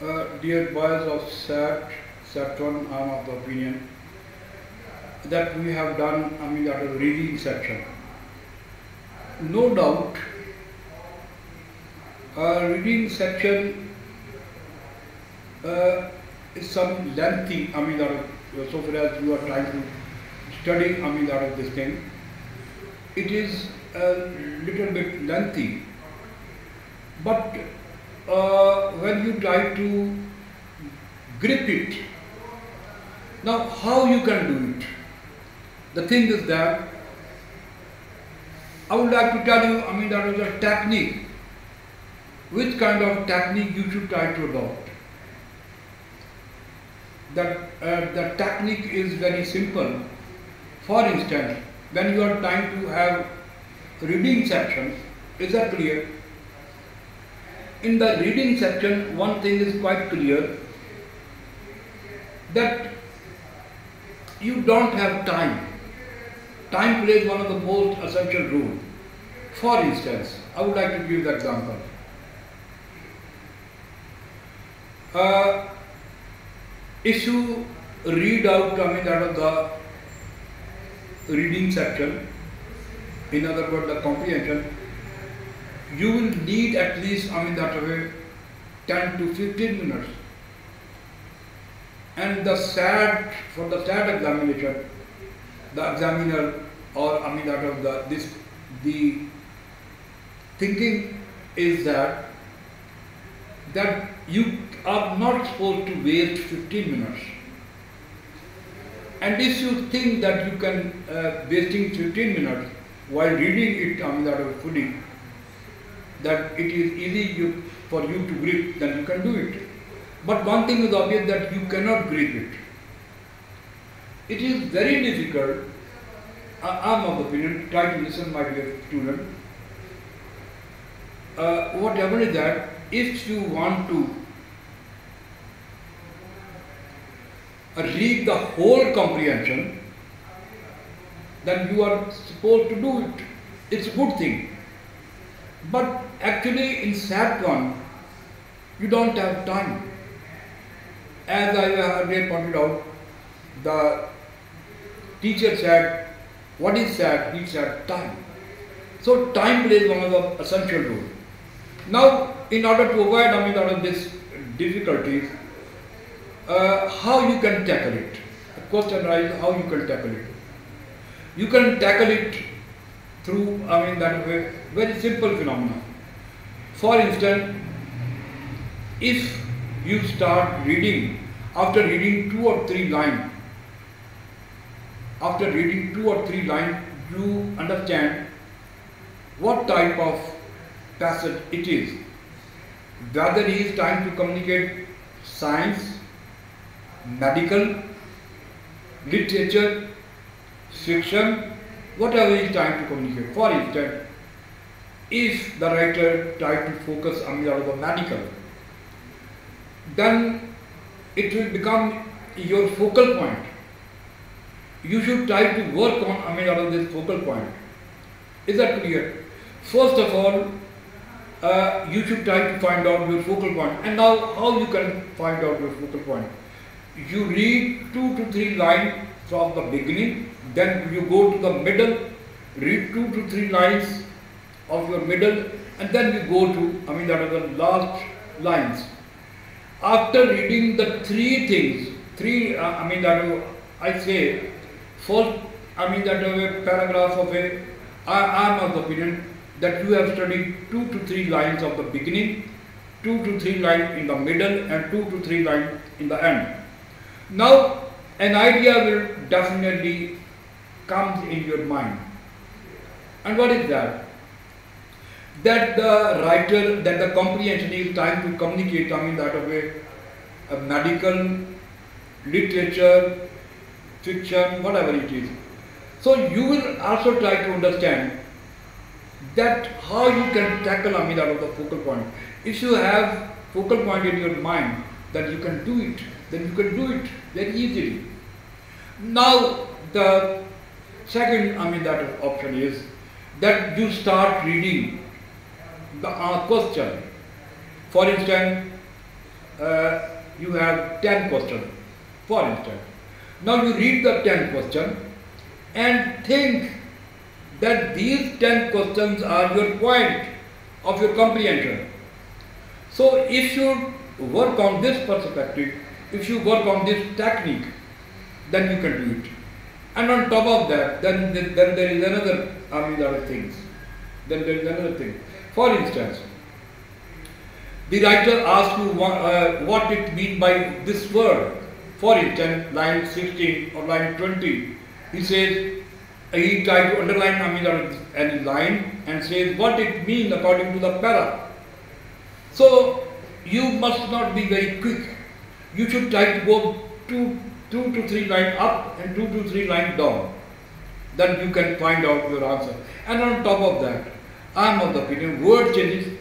Dear boys of Set 1, I am of the opinion that we have done, that is reading section. No doubt, reading section is some lengthy, so far as you are trying to study, that is this thing. It is a little bit lengthy, but when you try to grip it, now how you can do it? The thing is that I would like to tell you, that is a technique. Which kind of technique you should try to adopt? The technique is very simple. For instance, when you are trying to have reading section, is that clear? In the reading section, one thing is quite clear, that you don't have time. Time plays one of the most essential roles. For instance, I would like to give the example. If you read out, out of the reading section, in other words, the comprehension, you will need at least, 10 to 15 minutes. And for the SAT examination, the examiner or the thinking is that you are not supposed to waste 15 minutes. And if you think that you can wasting 15 minutes while reading it fully, that it is easy for you to grip, then you can do it. But one thing is obvious, that you cannot grip it. It is very difficult. I am of the opinion, try to listen, my dear student. What happens is that if you want to read the whole comprehension, then you are supposed to do it. It's a good thing. But actually in SAT 1, you don't have time. As I already pointed out, the teacher said, what is SAT? He said time. So time plays one of the essential roles. Now, in order to avoid these difficulties, how you can tackle it? The question arises, how you can tackle it? You can tackle it through, that way, very simple phenomena. For instance, if you start reading, after reading 2 or 3 lines, you understand what type of passage it is. Whether he is trying to communicate science, medical, literature, fiction, whatever he is trying to communicate. For instance, if the writer tries to focus on the medical, then it will become your focal point. You should try to work on this focal point. Is that clear? First of all, you should try to find out your focal point. And now, how you can find out your focal point? You read 2 to 3 lines from the beginning, then you go to the middle, read 2 to 3 lines of your middle, and then you go to the last lines. After reading the 3 things, I say first paragraph of a, I am of the opinion that you have studied 2 to 3 lines of the beginning, 2 to 3 lines in the middle, and 2 to 3 lines in the end. Now, an idea will definitely come in your mind. And what is that? That the writer, that the comprehension is trying to communicate, a medical, literature, fiction, whatever it is. So you will also try to understand that how you can tackle the focal point. If you have focal point in your mind, that you can do it, then you can do it very easily. Now the second option is that you start reading the question. For instance, you have 10 questions, for instance. Now you read the 10 questions and think that these 10 questions are your point of your comprehension. So if you work on this perspective, if you work on this technique, then you can do it. And on top of that, then there is another, other things. Then there is another thing. For instance, the writer asks you what it means by this word. For instance, line 16 or line 20, he says, he tried to underline any line and says what it means according to the para. So you must not be very quick. You should try to go two to three lines up and 2 to 3 lines down. Then you can find out your answer. And on top of that, I am of the opinion word changes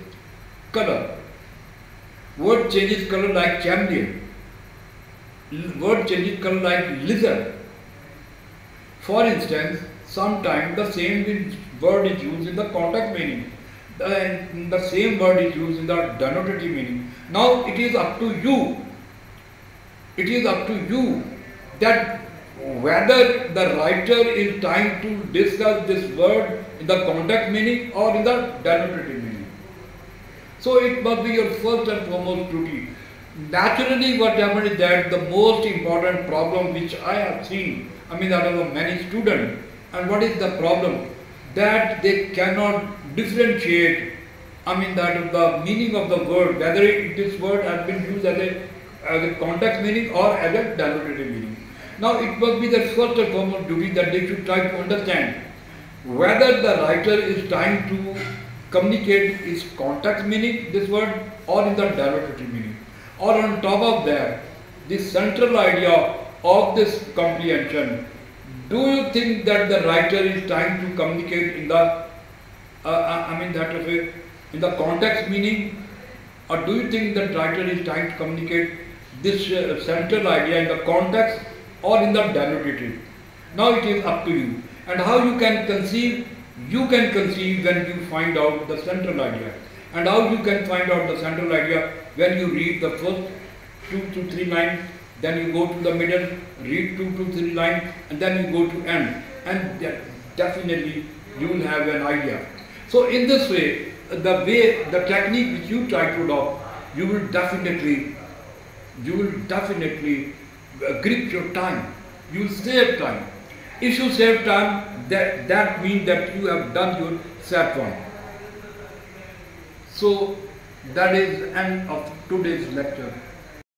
color. Word changes color like chameleon. Word changes color like lizard. For instance, sometimes the same word is used in the context meaning. The same word is used in the denotative meaning. Now it is up to you. It is up to you that whether the writer is trying to discuss this word in the context meaning or in the denotative meaning. So it must be your first and foremost duty. Naturally, what happens is that the most important problem which I have seen, out of many students, and what is the problem? That they cannot differentiate, the meaning of the word, whether this word has been used as a context meaning or as a denotative meaning. Now it must be the first and foremost duty that they should try to understand whether the writer is trying to communicate its context meaning, this word, or in the denotative meaning. Or on top of that, the central idea of this comprehension, do you think that the writer is trying to communicate in the in the context meaning, or do you think that writer is trying to communicate this central idea in the context or in the denotative? Now it is up to you. And how you can conceive when you find out the central idea. And how you can find out the central idea when you read the first 2 to 3 lines, then you go to the middle, read 2 to 3 lines, and then you go to end. And definitely you will have an idea. So in this way, the technique which you try to adopt, you will definitely grip your time. You will save time. If you save time, that means that you have done your step 1. So that is the end of today's lecture.